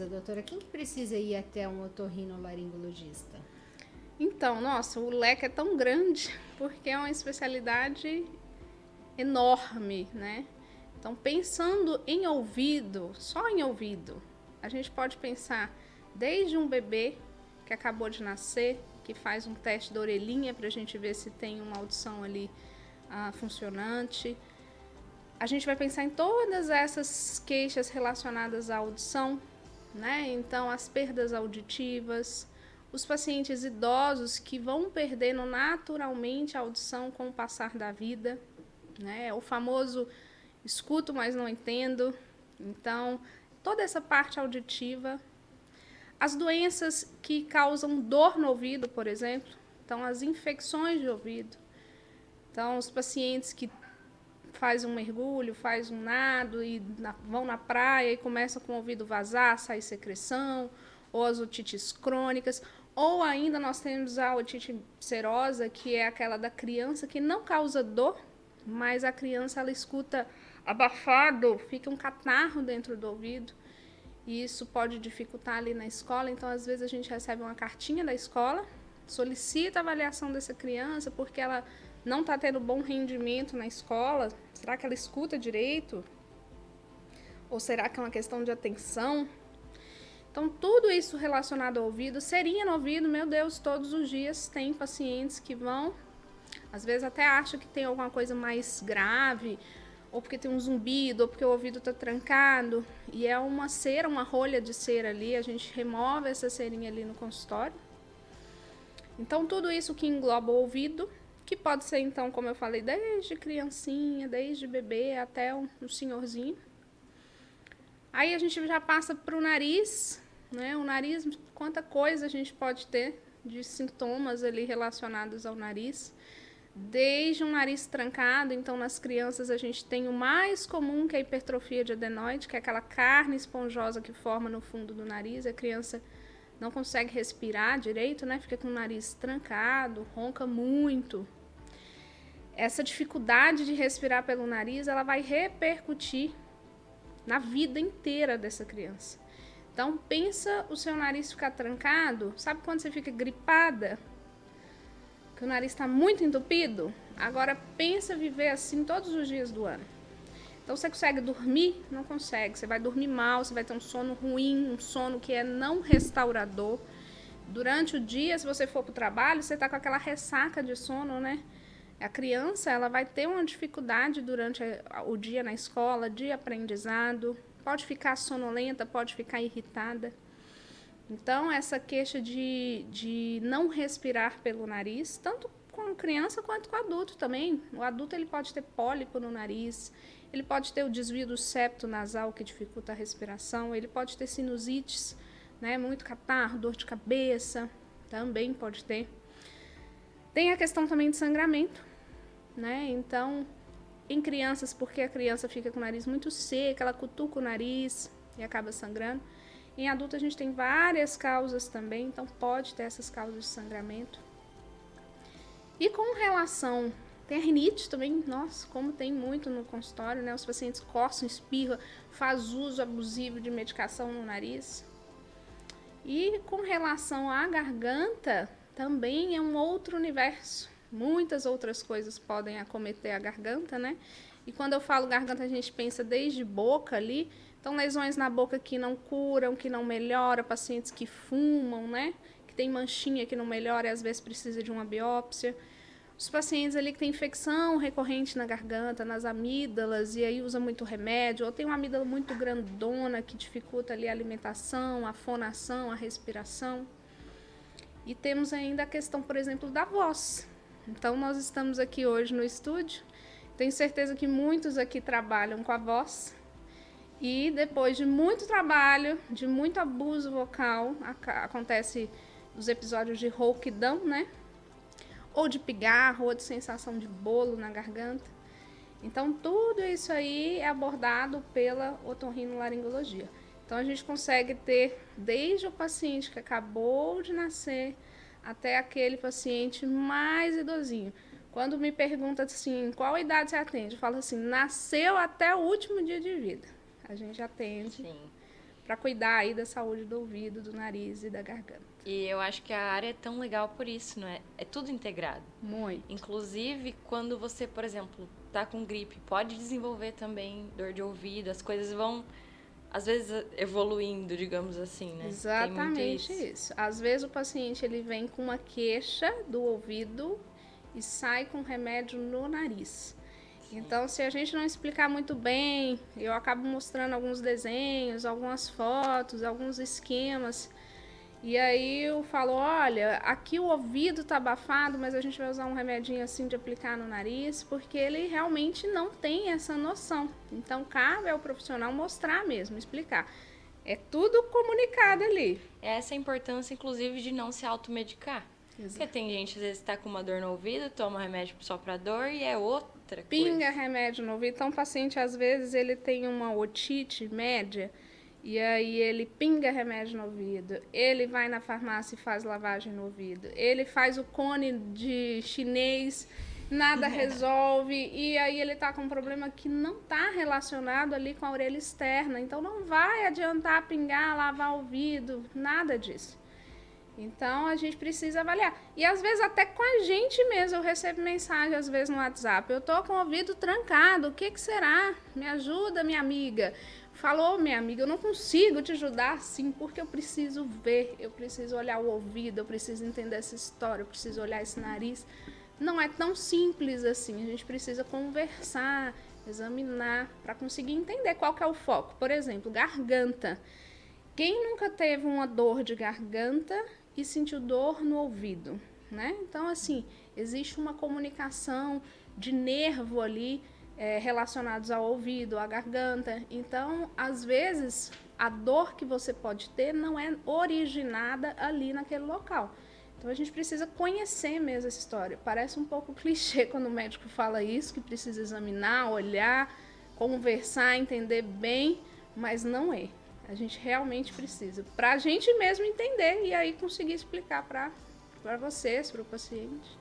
doutora? Quem que precisa ir até um otorrinolaringologista? Então, nossa, o leque é tão grande porque é uma especialidade enorme, né? Então, pensando em ouvido, só em ouvido, a gente pode pensar desde um bebê que acabou de nascer, que faz um teste da orelhinha para a gente ver se tem uma audição ali funcionante. A gente vai pensar em todas essas queixas relacionadas à audição, né? Então, as perdas auditivas, os pacientes idosos que vão perdendo naturalmente a audição com o passar da vida, né? O famoso escuto, mas não entendo. Então, toda essa parte auditiva. As doenças que causam dor no ouvido, por exemplo. Então, as infecções de ouvido. Então, os pacientes que fazem um mergulho, fazem um nado e vão na praia e começam com o ouvido vazar, sai secreção, ou as otites crônicas, ou ainda nós temos a otite serosa, que é aquela da criança que não causa dor, mas a criança ela escuta abafado, fica um catarro dentro do ouvido, e isso pode dificultar ali na escola. Então, às vezes, a gente recebe uma cartinha da escola, solicita a avaliação dessa criança porque ela não está tendo bom rendimento na escola. Será que ela escuta direito? Ou será que é uma questão de atenção? Então, tudo isso relacionado ao ouvido, seria no ouvido, meu Deus, todos os dias tem pacientes que vão, às vezes até acham que tem alguma coisa mais grave, ou porque tem um zumbido, ou porque o ouvido está trancado, e é uma cera, uma rolha de cera ali, a gente remove essa cerinha ali no consultório. Então, tudo isso que engloba o ouvido, que pode ser, então, como eu falei, desde criancinha, desde bebê até um senhorzinho. Aí a gente já passa para o nariz, né? O nariz, quanta coisa a gente pode ter de sintomas ali relacionados ao nariz. Desde um nariz trancado, então nas crianças a gente tem o mais comum, que é a hipertrofia de adenoide, que é aquela carne esponjosa que forma no fundo do nariz. A criança não consegue respirar direito, né? Fica com o nariz trancado, ronca muito. Essa dificuldade de respirar pelo nariz, ela vai repercutir na vida inteira dessa criança. Então, pensa o seu nariz ficar trancado. Sabe quando você fica gripada? Que o nariz está muito entupido? Agora, pensa viver assim todos os dias do ano. Então, você consegue dormir? Não consegue. Você vai dormir mal, você vai ter um sono ruim, um sono que é não restaurador. Durante o dia, se você for para o trabalho, você está com aquela ressaca de sono, né? A criança ela vai ter uma dificuldade durante o dia na escola, de aprendizado, pode ficar sonolenta, pode ficar irritada. Então, essa queixa de não respirar pelo nariz, tanto com criança quanto com adulto também. O adulto ele pode ter pólipo no nariz, ele pode ter o desvio do septo nasal que dificulta a respiração, ele pode ter sinusites, né, muito catarro, dor de cabeça, também pode ter. Tem a questão também de sangramento, né? Então, em crianças, porque a criança fica com o nariz muito seco, ela cutuca o nariz e acaba sangrando. Em adulto, a gente tem várias causas também, então pode ter essas causas de sangramento. E com relação, tem a rinite também, nossa, como tem muito no consultório, né? Os pacientes coçam, espirram, faz uso abusivo de medicação no nariz. E com relação à garganta, também é um outro universo. Muitas outras coisas podem acometer a garganta, né? E quando eu falo garganta, a gente pensa desde boca ali. Então, lesões na boca que não curam, que não melhoram, pacientes que fumam, né? Que tem manchinha que não melhora e às vezes precisa de uma biópsia. Os pacientes ali que têm infecção recorrente na garganta, nas amígdalas, e aí usa muito remédio, ou tem uma amígdala muito grandona que dificulta ali a alimentação, a fonação, a respiração. E temos ainda a questão, por exemplo, da voz. Então, nós estamos aqui hoje no estúdio. Tenho certeza que muitos aqui trabalham com a voz. E depois de muito trabalho, de muito abuso vocal, acontece os episódios de rouquidão, né? Ou de pigarro, ou de sensação de bolo na garganta. Então, tudo isso aí é abordado pela otorrinolaringologia. Então, a gente consegue ter desde o paciente que acabou de nascer até aquele paciente mais idosinho. Quando me pergunta assim, qual idade você atende? Eu falo assim, nasceu até o último dia de vida. A gente atende. Sim. para cuidar aí da saúde do ouvido, do nariz e da garganta. E eu acho que a área é tão legal por isso, não é? É tudo integrado. Muito. Inclusive, quando você, por exemplo, tá com gripe, pode desenvolver também dor de ouvido, as coisas vão, às vezes, evoluindo, digamos assim, né? Exatamente isso. Às vezes o paciente ele vem com uma queixa do ouvido e sai com remédio no nariz. Então, se a gente não explicar muito bem, eu acabo mostrando alguns desenhos, algumas fotos, alguns esquemas. E aí eu falo, olha, aqui o ouvido tá abafado, mas a gente vai usar um remedinho assim de aplicar no nariz, porque ele realmente não tem essa noção. Então, cabe ao profissional mostrar mesmo, explicar. É tudo comunicado ali. Essa é a importância, inclusive, de não se automedicar. Porque tem gente, às vezes, tá com uma dor no ouvido, toma remédio só pra dor e é outra Pinga coisa. remédio no ouvido. Então, o paciente, às vezes, ele tem uma otite média, e aí ele pinga remédio no ouvido, ele vai na farmácia e faz lavagem no ouvido, ele faz o cone de chinês, nada resolve, e aí ele tá com um problema que não tá relacionado ali com a orelha externa, então não vai adiantar pingar, lavar o ouvido, nada disso. Então, a gente precisa avaliar. E, às vezes, até com a gente mesmo, eu recebo mensagem, às vezes, no WhatsApp. Eu tô com o ouvido trancado, o que será? Me ajuda, minha amiga. Falou, minha amiga, eu não consigo te ajudar assim, porque eu preciso ver, eu preciso olhar o ouvido, eu preciso entender essa história, eu preciso olhar esse nariz. Não é tão simples assim, a gente precisa conversar, examinar, para conseguir entender qual que é o foco. Por exemplo, garganta. Quem nunca teve uma dor de garganta e sentiu dor no ouvido, né? Então, assim, existe uma comunicação de nervo ali relacionados ao ouvido, à garganta. Então, às vezes, a dor que você pode ter não é originada ali naquele local. Então, a gente precisa conhecer mesmo essa história. Parece um pouco clichê quando o médico fala isso, que precisa examinar, olhar, conversar, entender bem, mas não é. A gente realmente precisa, para a gente mesmo entender e aí conseguir explicar para vocês, para o paciente.